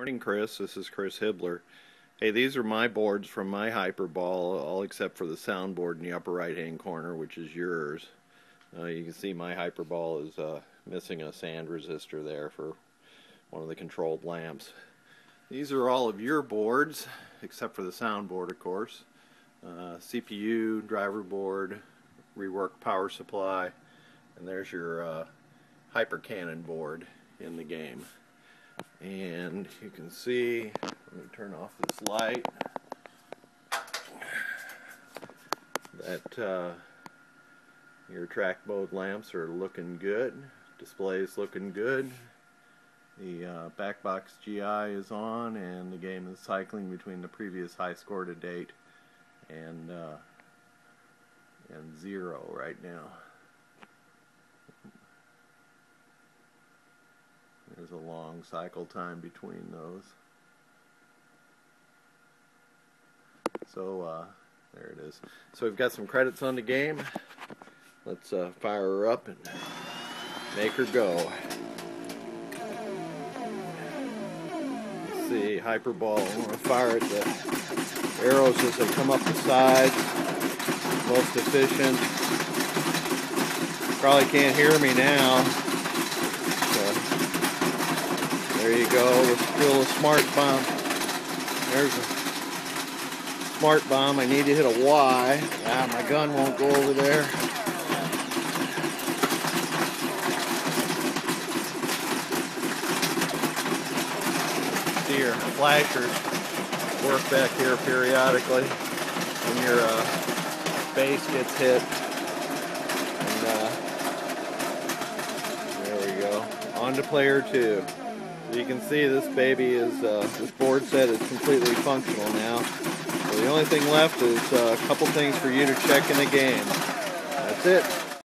Morning, Chris. This is Chris Hibler. Hey, these are my boards from my Hyperball, all except for the soundboard in the upper right-hand corner, which is yours. You can see my Hyperball is missing a sand resistor there for one of the controlled lamps. These are all of your boards, except for the soundboard, of course. CPU, driver board, reworked power supply, and there's your Hyper Cannon board in the game. And you can see, let me turn off this light, that your track mode lamps are looking good, display's looking good, the back box GI is on, and the game is cycling between the previous high score to date and 0 right now. There's a long cycle time between those. So there it is. So we've got some credits on the game. Let's fire her up and make her go. Let's see, Hyperball. I want to fire at the arrows as they come up the sides. Most efficient. Probably can't hear me now. There you go. Let's drill a smart bomb. There's a smart bomb. I need to hit a Y. Ah, my gun won't go over there. See your flashers work back here periodically when your base gets hit. And there we go. On to player 2. So you can see this baby is, this board set is completely functional now. So the only thing left is a couple things for you to check in the game. That's it.